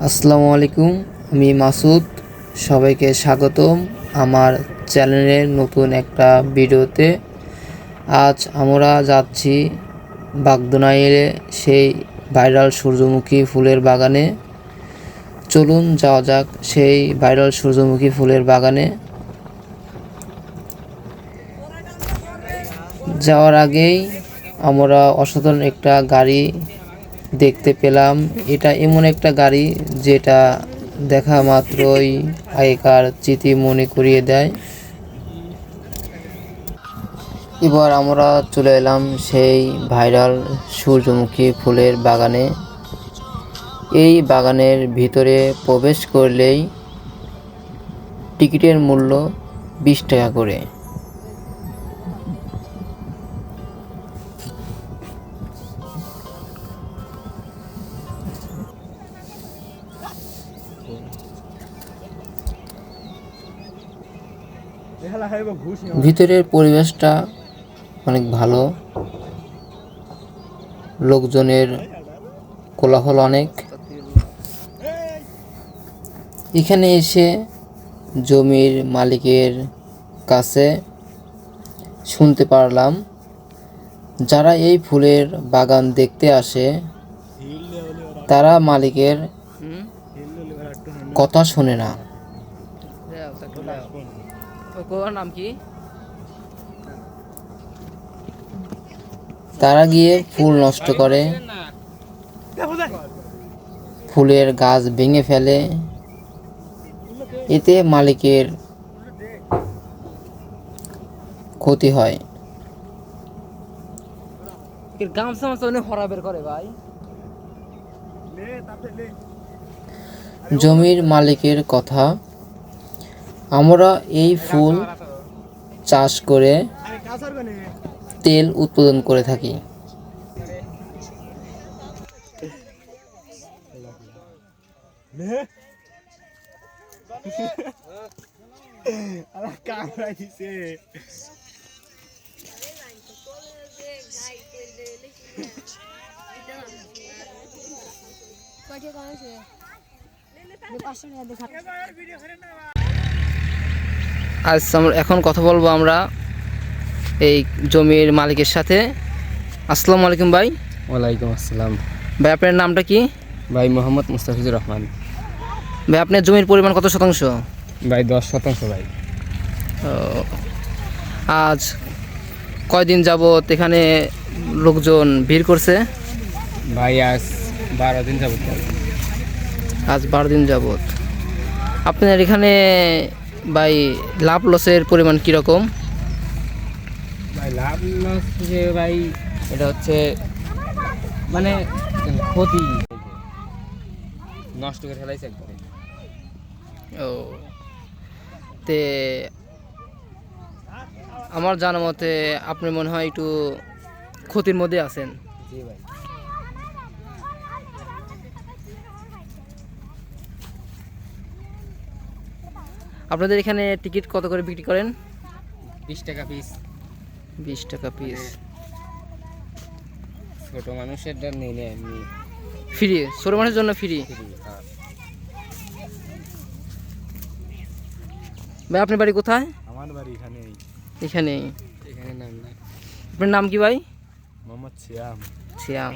আসসালামু আলাইকুম, আমি মাসুদ। সবাইকে স্বাগতম আমার চ্যানেলের নতুন একটা ভিডিওতে। আজ আমরা যাচ্ছি বাগদোনাইয়ে সেই ভাইরাল সূর্যমুখী ফুলের বাগানে। চলুন যাওয়া যাক সেই ভাইরাল সূর্যমুখী ফুলের বাগানে। যাওয়ার আগেই আমরা অসাধারণ একটা গাড়ি দেখতে পেলাম। এটা এমন একটা গাড়ি যেটা দেখা মাত্রই আগেকার স্মৃতি মনে করিয়ে দেয়। এবার আমরা চলে এলাম সেই ভাইরাল সূর্যমুখী ফুলের বাগানে। এই বাগানের ভিতরে প্রবেশ করলেই টিকিটের মূল্য 20 টাকা করে। ভিতরের পরিবেশটা অনেক ভালো, লোকজনের কোলাহল অনেক। এখানে এসে জমির মালিকের কাছে শুনতে পারলাম, যারা এই ফুলের বাগান দেখতে আসে তারা মালিকের কথা শোনে না। নাম কি? তারা গিয়ে ফুল নষ্ট করে, ফুলের গাছ ভেঙে ফেলে। এতে মালিকের ক্ষতি হয়। জমির মালিকের কথা, আমরা এই ফুল চাষ করে তেল উৎপাদন করে থাকি। আজ এখন কথা বলবো আমরা এই জমির মালিকের সাথে। আসসালামু আলাইকুম ভাই। ওয়ালাইকুম আসসালাম। ভাই আপনার নামটা কি? ভাই মোহাম্মদ মুস্তাফিজুর রহমান। ভাই আপনার জমির পরিমাণ কত শতাংশ? ভাই 10% ভাই। আজ কয়দিন যাবত এখানে লোকজন ভিড় করছে? ভাই আজ 12 দিন যাবত। আজ 12 দিন যাবত। আপনার এখানে ভাই লাভ লসের পরিমাণ কীরকম? ভাই লাভ লস যে ভাই এটা হচ্ছে মানে ক্ষতি, নষ্ট করে ফেলাইছে একবারে। ও, তে আমার জানা মতে আপনি মনে হয় একটু ক্ষতির মধ্যে আছেন। জি ভাই। আপনাদের এখানে টিকিট কত করে বিক্রি করেন? 20 টাকা পিস। 20 টাকা পিস। ছোট মানুষের নেই না এমনি ফ্রি, ছোট মানুষের জন্য ফ্রি। হ্যাঁ। ভাই আপনার বাড়ি কোথায়? আমার বাড়ি এখানেই। এখানেই। এখানে নাম না। আপনার নাম কি ভাই? মোহাম্মদ সিয়াম। শ্যাম।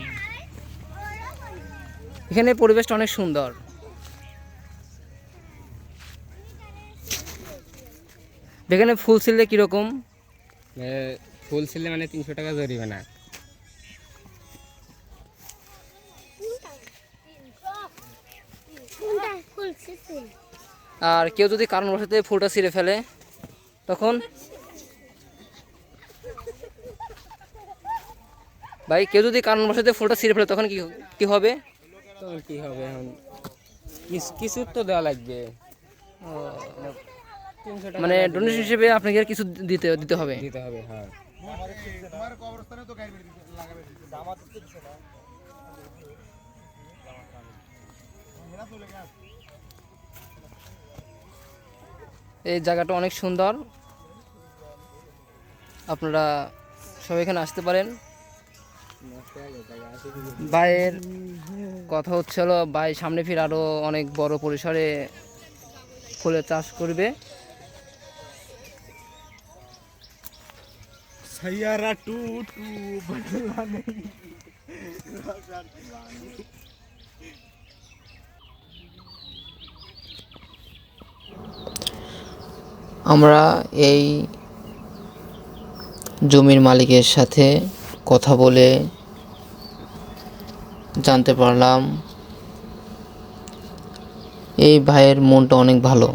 এখানে পরিবেশটা অনেক সুন্দর। এখানে ফুল ছিললে কীরকম? ফুল ছিলে মানে 300 টাকা জরিমানা। আর কেউ যদি কারণবশত ফুলটা ছিঁড়ে ফেলে তখন? ভাই কেউ যদি কারণবশত ফুলটা ছিঁড়ে ফেলে তখন কি হবে? তখন কি হবে? এখন কিছু তো দেওয়া লাগবে। 300 টাকা মানে ডোনেশন হিসেবে আপনাকে কিছু দিতে হবে। দিতে হবে, হ্যাঁ। এই জায়গাটা অনেক সুন্দর, আপনারা সবাই এখানে আসতে পারেন। ভাইয়ের কথা হচ্ছিল ভাই সামনে ফির আরো অনেক বড় পরিসরে ফুলের চাষ করবে। सैयारा टू टू बदला नहीं। আমরা এই জমির মালিকের সাথে কথা বলে জানতে পারলাম এই ভাইয়ের মনটা অনেক ভালো।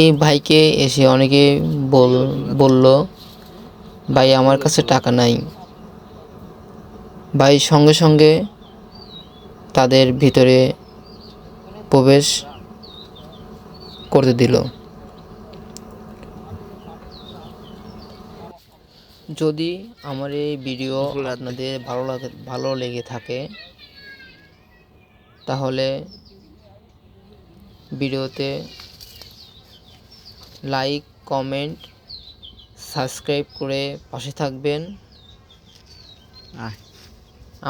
এই ভাইকে এসে অনেকে বলল ভাই আমার কাছে টাকা নাই। ভাই সঙ্গে সঙ্গে তাদের ভিতরে প্রবেশ করতে দিল। যদি আমার এই ভিডিও আপনাদের ভালো লেগে থাকে তাহলে ভিডিওতে লাইক, কমেন্ট, সাবস্ক্রাইব করে পাশে থাকবেন।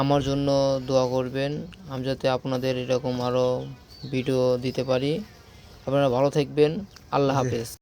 আমার জন্য দোয়া করবেন আমি যাতে আপনাদের এরকম আরও ভিডিও দিতে পারি। আপনারা ভালো থাকবেন। আল্লাহ হাফেজ।